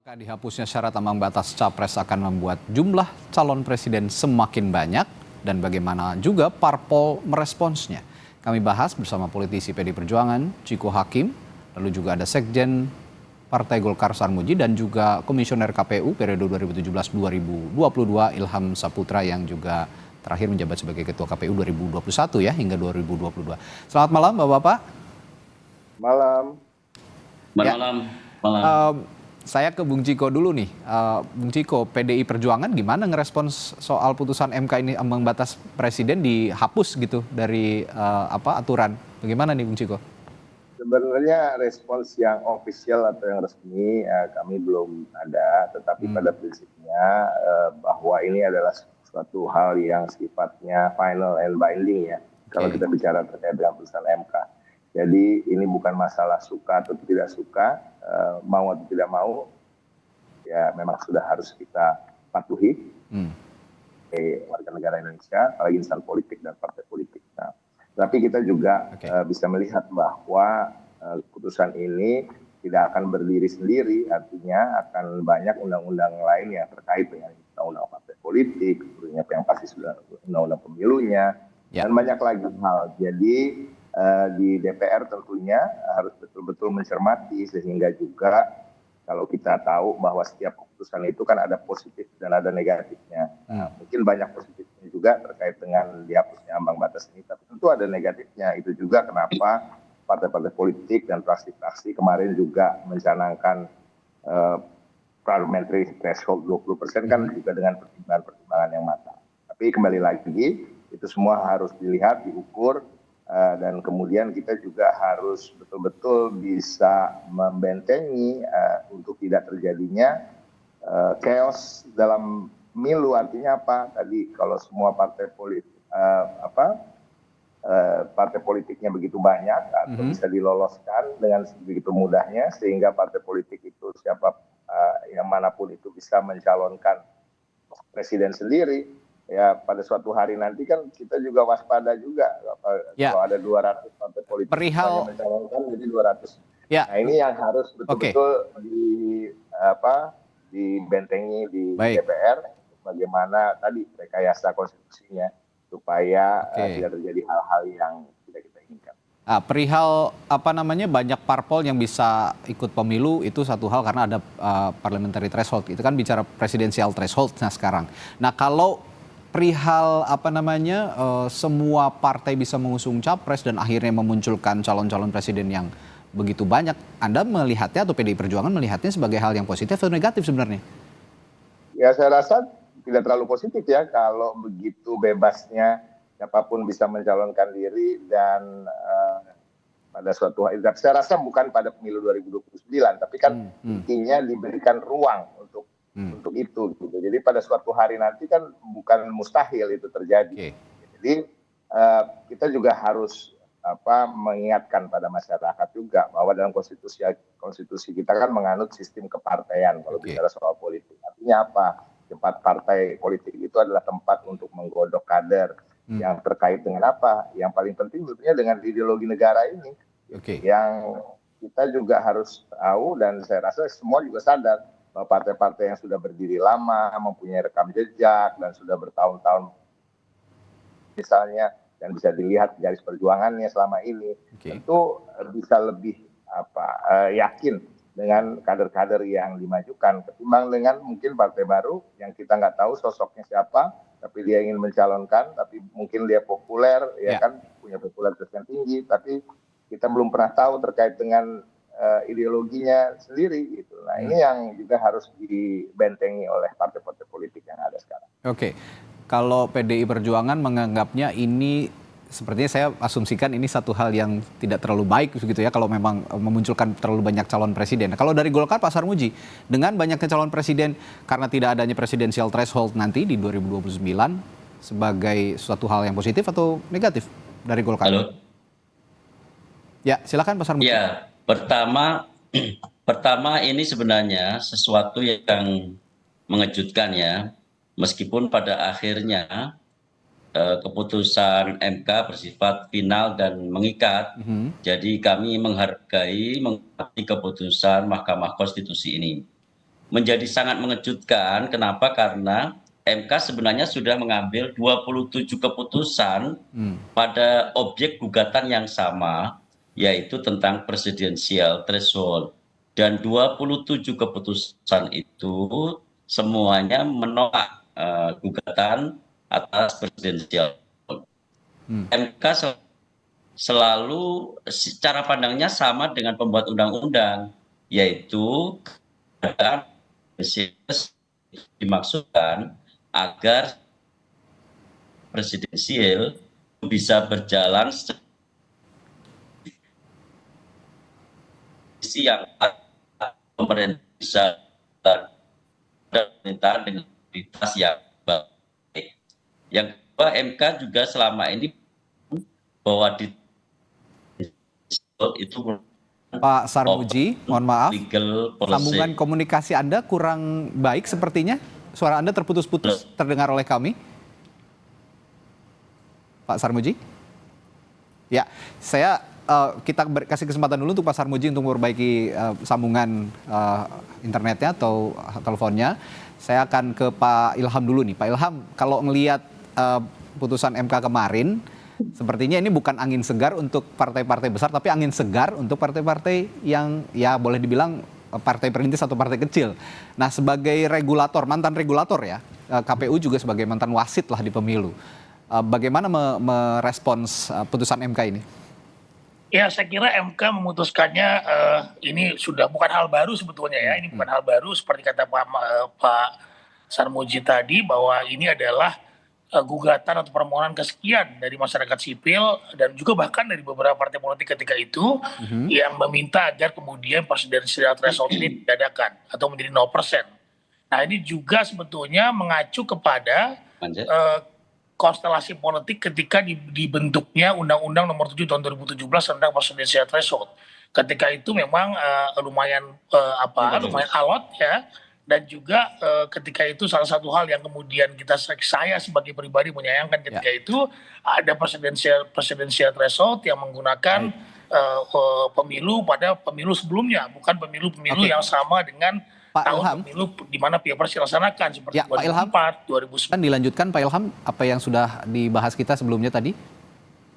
Dihapusnya syarat ambang batas capres akan membuat jumlah calon presiden semakin banyak dan bagaimana juga parpol meresponsnya. Kami bahas bersama politisi PD Perjuangan, Ciko Hakim, lalu juga ada Sekjen Partai Golkar Sarmuji dan juga Komisioner KPU periode 2017-2022 Ilham Saputra yang juga terakhir menjabat sebagai Ketua KPU 2021 ya hingga 2022. Selamat malam Bapak-Bapak. Malam. Ya. Malam. Saya ke Bung Ciko dulu nih. Bung Ciko, PDI Perjuangan gimana ngerespons soal putusan MK ini ambang batas presiden dihapus gitu dari aturan? Bagaimana nih Bung Ciko? Sebenarnya respons yang ofisial atau yang resmi kami belum ada, tetapi pada prinsipnya bahwa ini adalah suatu hal yang sifatnya final and binding ya. Kalau kita bicara terkait dengan putusan MK. Jadi ini bukan masalah suka atau tidak suka, mau atau tidak mau, ya memang sudah harus kita patuhi warga negara Indonesia, apalagi insan politik dan partai politik. Nah, tapi kita juga bisa melihat bahwa putusan ini tidak akan berdiri sendiri, artinya akan banyak undang-undang lain yang terkait dengan undang-undang partai politik, yang pasti sudah undang-undang pemilunya, dan banyak lagi hal. Jadi di DPR tentunya harus betul-betul mencermati, sehingga juga kalau kita tahu bahwa setiap keputusan itu kan ada positif dan ada negatifnya. Nah, mungkin banyak positifnya juga terkait dengan dihapusnya ambang batas ini, tapi tentu ada negatifnya. Itu juga kenapa partai-partai politik dan fraksi-fraksi kemarin juga mencanangkan parliamentary threshold 20% kan juga dengan pertimbangan-pertimbangan yang matang. Tapi kembali lagi, itu semua harus dilihat, diukur, dan kemudian kita juga harus betul-betul bisa membentengi untuk tidak terjadinya chaos dalam pemilu. Artinya apa? Tadi kalau semua partai politik partai politiknya begitu banyak atau bisa diloloskan dengan begitu mudahnya, sehingga partai politik itu yang manapun itu bisa mencalonkan presiden sendiri. Ya, pada suatu hari nanti kan kita juga waspada juga kalau ada 200 partai politik yang mencalonkan jadi 200. Nah, ini yang harus betul-betul dibentengi di DPR, bagaimana tadi rekayasa konstitusinya supaya tidak terjadi hal-hal yang tidak kita inginkan. Perihal banyak parpol yang bisa ikut pemilu itu satu hal karena ada parliamentary threshold. Itu kan bicara presidensial threshold sekarang. Nah, kalau perihal semua partai bisa mengusung capres dan akhirnya memunculkan calon-calon presiden yang begitu banyak, Anda melihatnya atau PDI Perjuangan melihatnya sebagai hal yang positif atau negatif sebenarnya? Ya, saya rasa tidak terlalu positif ya kalau begitu bebasnya siapapun bisa mencalonkan diri dan pada suatu hari. Saya rasa bukan pada pemilu 2029, tapi kan intinya diberikan ruang untuk itu gitu. Jadi pada suatu hari nanti kan bukan mustahil itu terjadi. Jadi kita juga harus mengingatkan pada masyarakat juga bahwa dalam konstitusi kita kan menganut sistem kepartaian kalau bicara soal politik. Artinya apa? Tempat partai politik itu adalah tempat untuk menggodok kader yang terkait dengan apa? Yang paling penting tentunya dengan ideologi negara ini. Yang kita juga harus tahu, dan saya rasa semua juga sadar partai-partai yang sudah berdiri lama, mempunyai rekam jejak dan sudah bertahun-tahun misalnya, dan bisa dilihat garis perjuangannya selama ini, tentu bisa lebih yakin dengan kader-kader yang dimajukan ketimbang dengan mungkin partai baru yang kita nggak tahu sosoknya siapa, tapi dia ingin mencalonkan, tapi mungkin dia populer, kan punya popularitas yang tinggi, tapi kita belum pernah tahu terkait dengan ideologinya sendiri gitu. Nah, ini yang juga harus dibentengi oleh partai-partai politik yang ada sekarang. Kalau PDI Perjuangan menganggapnya ini, sepertinya saya asumsikan ini satu hal yang tidak terlalu baik begitu ya kalau memang memunculkan terlalu banyak calon presiden. Kalau dari Golkar, Pak Sarmuji, dengan banyaknya calon presiden karena tidak adanya presidensial threshold nanti di 2029 sebagai suatu hal yang positif atau negatif dari Golkar? Halo. Ya, silakan Pak Sarmuji. Ya. Pertama ini sebenarnya sesuatu yang mengejutkan ya, meskipun pada akhirnya keputusan MK bersifat final dan mengikat. Jadi kami menghormati keputusan Mahkamah Konstitusi ini. menjadi sangat mengejutkan. Kenapa? Karena MK sebenarnya sudah mengambil 27 keputusan pada objek gugatan yang sama, yaitu tentang presidensial threshold. Dan 27 keputusan itu semuanya menolak gugatan atas presidensial. MK selalu cara pandangnya sama dengan pembuat undang-undang, yaitu keadaan dimaksudkan agar presidensial bisa berjalan sisi yang pemerintah bisa pemerintahan dengan kualitas yang baik. Yang kedua, MK juga selama ini bahwa di itu Pak Sarmuji, mohon maaf, legal sambungan policy. komunikasi Anda kurang baik sepertinya. Suara Anda terputus-putus terdengar oleh kami. Pak Sarmuji? Ya, kita kasih kesempatan dulu untuk Pak Sarmuji untuk memperbaiki sambungan internetnya atau teleponnya. Saya akan ke Pak Ilham dulu nih. Pak Ilham, kalau ngelihat putusan MK kemarin, sepertinya ini bukan angin segar untuk partai-partai besar, tapi angin segar untuk partai-partai yang ya boleh dibilang partai perintis atau partai kecil. Nah, sebagai regulator, mantan regulator ya, KPU juga sebagai mantan wasit lah di pemilu. Bagaimana merespons putusan MK ini? Ya, saya kira MK memutuskannya ini sudah bukan hal baru sebetulnya ya. Ini bukan hal baru seperti kata Pak Sarmuji tadi, bahwa ini adalah gugatan atau permohonan kesekian dari masyarakat sipil dan juga bahkan dari beberapa partai politik ketika itu yang meminta agar kemudian presidensial threshold ini diadakan atau menjadi 0%. Nah, ini juga sebetulnya mengacu kepada konstelasi politik ketika dibentuknya Undang-Undang Nomor 7 Tahun 2017 tentang presidensial threshold. Ketika itu memang lumayan alot ya. Dan juga ketika itu salah satu hal yang kemudian saya sebagai pribadi menyayangkan ketika itu ada presidensial threshold yang menggunakan pemilu pada pemilu sebelumnya, bukan pemilu yang sama dengan Pak tahun Ilham, pemilu di mana Pilpres dilaksanakan seperti ya, Pak Ilham, 2004, 2009. kan dilanjutkan Pak Ilham apa yang sudah dibahas kita sebelumnya tadi?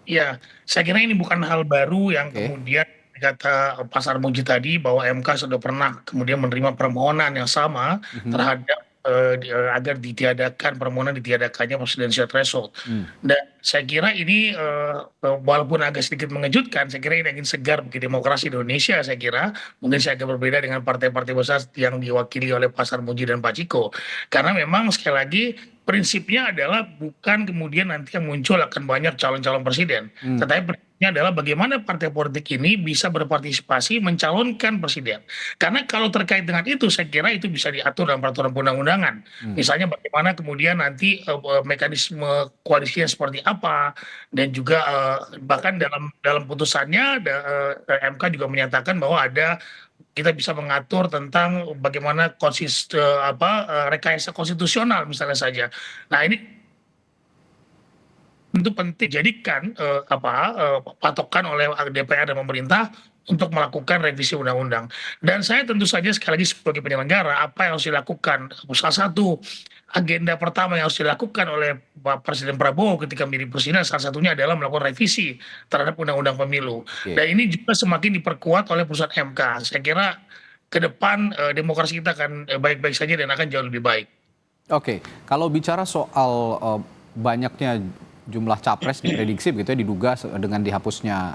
Ya, saya kira ini bukan hal baru yang kemudian kata Pak Sarmuji tadi bahwa MK sudah pernah kemudian menerima permohonan yang sama terhadap agar ditiadakannya presidensial threshold. Dan saya kira ini walaupun agak sedikit mengejutkan, saya kira ini angin segar bagi demokrasi di Indonesia. Saya kira mungkin saya agak berbeda dengan partai-partai besar yang diwakili oleh Pak Sarmuji dan Pak Ciko, karena memang sekali lagi prinsipnya adalah bukan kemudian nanti yang muncul akan banyak calon-calon presiden, tetapi prinsipnya adalah bagaimana partai politik ini bisa berpartisipasi mencalonkan presiden. Karena kalau terkait dengan itu, saya kira itu bisa diatur dalam peraturan perundang-undangan. Misalnya bagaimana kemudian nanti mekanisme koalisinya seperti apa, dan juga bahkan dalam putusannya MK juga menyatakan bahwa kita bisa mengatur tentang bagaimana rekayasa konstitusional misalnya saja. Nah, ini tentu penting jadikan patokan oleh DPR dan pemerintah untuk melakukan revisi undang-undang. Dan saya tentu saja sekali lagi sebagai penyelenggara, apa yang harus dilakukan? Salah satu agenda pertama yang harus dilakukan oleh Pak Presiden Prabowo ketika menjadi presiden, salah satunya adalah melakukan revisi terhadap undang-undang pemilu. Dan ini juga semakin diperkuat oleh putusan MK. Saya kira ke depan demokrasi kita akan baik-baik saja dan akan jauh lebih baik. Oke, kalau bicara soal banyaknya jumlah capres diprediksi begitu ya, diduga dengan dihapusnya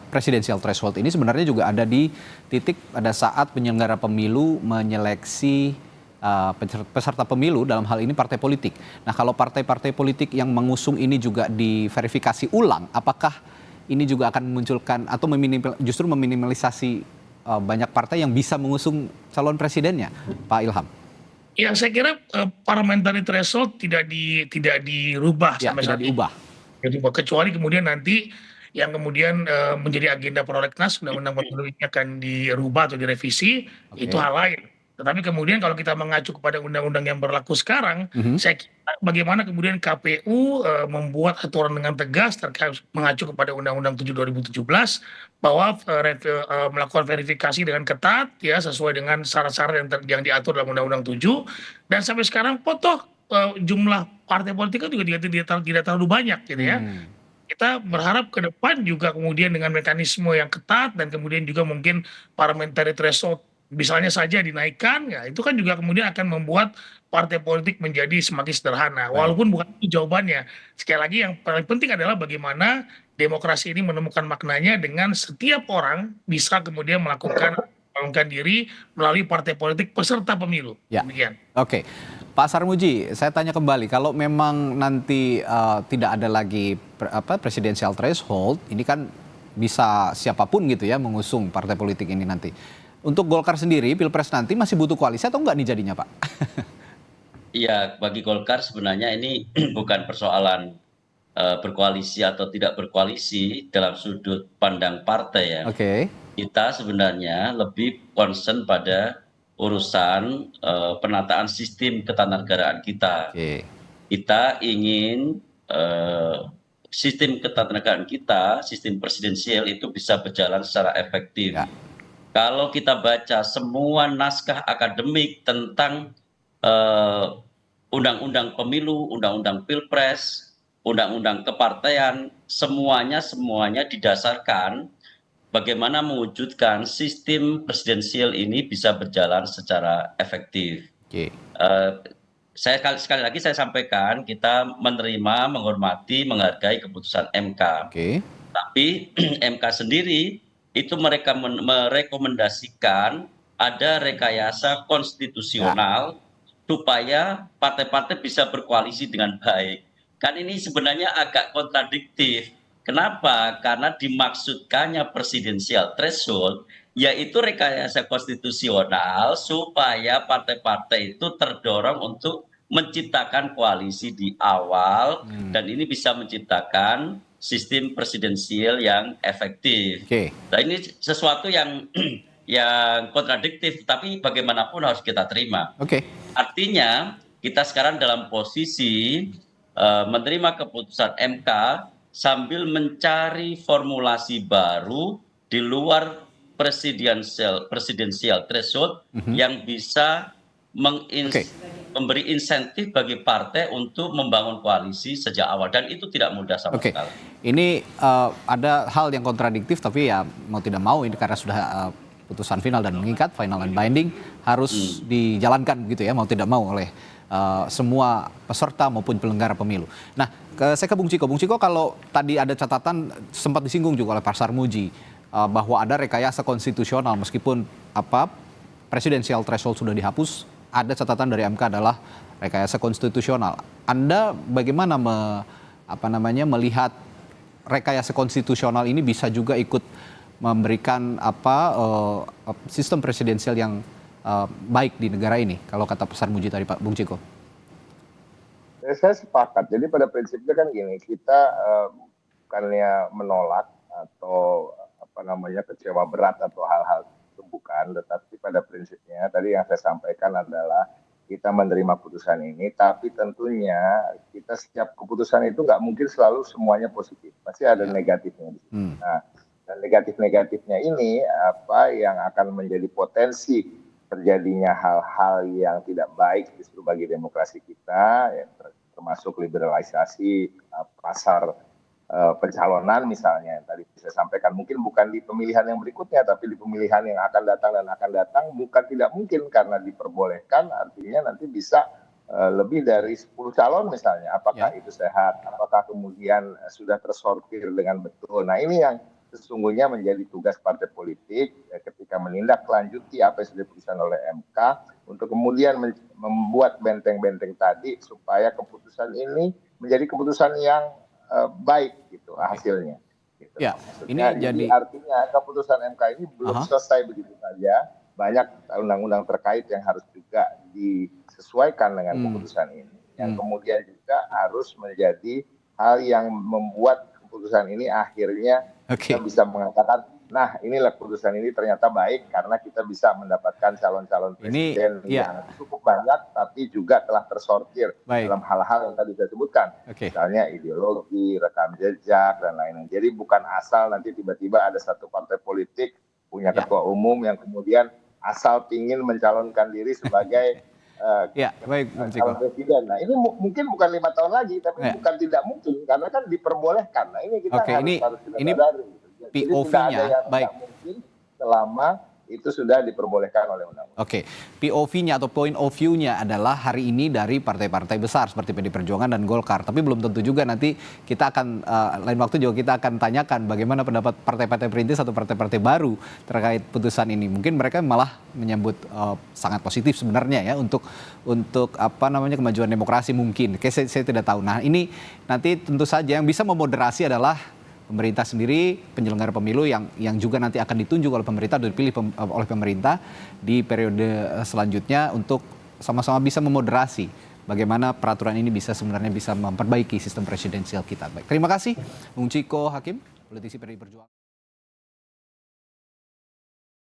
presidensial threshold ini sebenarnya juga ada di titik pada saat penyelenggara pemilu menyeleksi peserta pemilu, dalam hal ini partai politik. Nah, kalau partai-partai politik yang mengusung ini juga diverifikasi ulang, apakah ini juga akan memunculkan atau justru meminimalisasi banyak partai yang bisa mengusung calon presidennya, Pak Ilham? Ya, saya kira parliamentary threshold tidak dirubah sampai saat ini. Kecuali kemudian nanti yang kemudian menjadi agenda prolegnas undang-undang pemilu ini akan dirubah atau direvisi, itu hal lain. Tetapi kemudian kalau kita mengacu kepada undang-undang yang berlaku sekarang, saya kira bagaimana kemudian KPU membuat aturan dengan tegas terkait mengacu kepada Undang-Undang 7 2017 bahwa melakukan verifikasi dengan ketat ya sesuai dengan syarat-syarat yang diatur dalam Undang-Undang 7, dan sampai sekarang toh jumlah partai politik kan juga tidak terlalu banyak gitu ya. Kita berharap ke depan juga kemudian dengan mekanisme yang ketat dan kemudian juga mungkin parliamentary threshold misalnya saja dinaikkan, ya itu kan juga kemudian akan membuat partai politik menjadi semakin sederhana. Baik. Walaupun bukan itu jawabannya. Sekali lagi yang paling penting adalah bagaimana demokrasi ini menemukan maknanya dengan setiap orang bisa kemudian melakukan diri melalui partai politik peserta pemilu. Ya. Demikian. Oke, Pak Sarmuji, saya tanya kembali, kalau memang nanti tidak ada lagi presidensial threshold, ini kan bisa siapapun gitu ya mengusung partai politik ini nanti. Untuk Golkar sendiri, Pilpres nanti masih butuh koalisi atau enggak nih jadinya, Pak? Iya, bagi Golkar sebenarnya ini bukan persoalan berkoalisi atau tidak berkoalisi dalam sudut pandang partai ya. Oke. Kita sebenarnya lebih concern pada urusan penataan sistem ketatanegaraan kita. Oke. Kita ingin sistem ketatanegaraan kita, sistem presidensial itu bisa berjalan secara efektif. Ya. Kalau kita baca semua naskah akademik tentang undang-undang pemilu, undang-undang pilpres, undang-undang kepartaian, semuanya didasarkan bagaimana mewujudkan sistem presidensial ini bisa berjalan secara efektif. Oke. Saya sekali lagi saya sampaikan kita menerima, menghormati, menghargai keputusan MK. Oke. Tapi MK sendiri itu mereka merekomendasikan ada rekayasa konstitusional supaya partai-partai bisa berkoalisi dengan baik. Kan ini sebenarnya agak kontradiktif. Kenapa? Karena dimaksudkannya presidensial threshold, yaitu rekayasa konstitusional supaya partai-partai itu terdorong untuk menciptakan koalisi di awal, dan ini bisa menciptakan sistem presidensial yang efektif. Oke. Nah, ini sesuatu yang kontradiktif, tapi bagaimanapun harus kita terima. Oke. Artinya kita sekarang dalam posisi menerima keputusan MK sambil mencari formulasi baru di luar presidensial threshold yang bisa memberi insentif bagi partai untuk membangun koalisi sejak awal, dan itu tidak mudah sama sekali. Ini ada hal yang kontradiktif, tapi ya mau tidak mau ini karena sudah putusan final dan mengikat, final and binding, harus dijalankan begitu ya, mau tidak mau oleh semua peserta maupun penyelenggara pemilu. Nah, saya ke Bung Ciko. Bung Ciko, kalau tadi ada catatan sempat disinggung juga oleh Pak Sarmuji bahwa ada rekayasa konstitusional meskipun presidensial threshold sudah dihapus, ada catatan dari MK adalah rekayasa konstitusional. Anda bagaimana melihat rekayasa konstitusional ini bisa juga ikut memberikan sistem presidensial yang baik di negara ini, kalau kata Pak Sarmuji tadi, Pak Bung Ciko? Saya sepakat. Jadi pada prinsipnya kan gini, kita bukannya menolak atau kecewa berat atau hal-hal itu bukan, tetapi pada prinsipnya tadi yang saya sampaikan adalah kita menerima putusan ini, tapi tentunya kita setiap keputusan itu nggak mungkin selalu semuanya positif, pasti ada negatifnya. Nah, dan negatif-negatifnya ini apa yang akan menjadi potensi terjadinya hal-hal yang tidak baik justru bagi demokrasi kita, ya, termasuk liberalisasi pasar pencalonan misalnya yang tadi saya sampaikan, mungkin bukan di pemilihan yang berikutnya, tapi di pemilihan yang akan datang bukan tidak mungkin karena diperbolehkan, artinya nanti bisa lebih dari 10 calon misalnya. Apakah itu sehat? Apakah kemudian sudah tersortir dengan betul? Nah, ini yang sesungguhnya menjadi tugas partai politik ketika menindaklanjuti apa yang sudah diputuskan oleh MK untuk kemudian membuat benteng-benteng tadi supaya keputusan ini menjadi keputusan yang baik gitu hasilnya. Gitu. Ya, ini jadi artinya keputusan MK ini belum selesai begitu saja. Banyak undang-undang terkait yang harus juga disesuaikan dengan keputusan ini. Yang kemudian juga harus menjadi hal yang membuat keputusan ini akhirnya kita bisa mengatakan nah inilah keputusan ini ternyata baik karena kita bisa mendapatkan calon-calon presiden yang cukup banyak tapi juga telah tersortir dalam hal-hal yang tadi saya sebutkan. Misalnya ideologi, rekam jejak, dan lain-lain. Jadi bukan asal nanti tiba-tiba ada satu partai politik punya ketua umum yang kemudian asal ingin mencalonkan diri sebagai calon presiden. Nah ini mungkin bukan 5 tahun lagi, tapi bukan tidak mungkin karena kan diperbolehkan. Nah ini kita harus kita sadari. POV-nya, baik. Mungkin selama itu sudah diperbolehkan oleh undang-undang. POV-nya atau point of view-nya adalah hari ini dari partai-partai besar seperti PD Perjuangan dan Golkar. Tapi belum tentu juga nanti kita akan, lain waktu juga kita akan tanyakan bagaimana pendapat partai-partai perintis atau partai-partai baru terkait putusan ini. Mungkin mereka malah menyambut sangat positif sebenarnya ya untuk kemajuan demokrasi mungkin. Saya tidak tahu. Nah ini nanti tentu saja yang bisa memoderasi adalah pemerintah sendiri, penyelenggara pemilu yang juga nanti akan ditunjuk oleh pemerintah atau dipilih oleh pemerintah di periode selanjutnya untuk sama-sama bisa memoderasi bagaimana peraturan ini sebenarnya bisa memperbaiki sistem presidensial kita. Baik, terima kasih Bung Ciko Hakim, politisi PDI Perjuangan.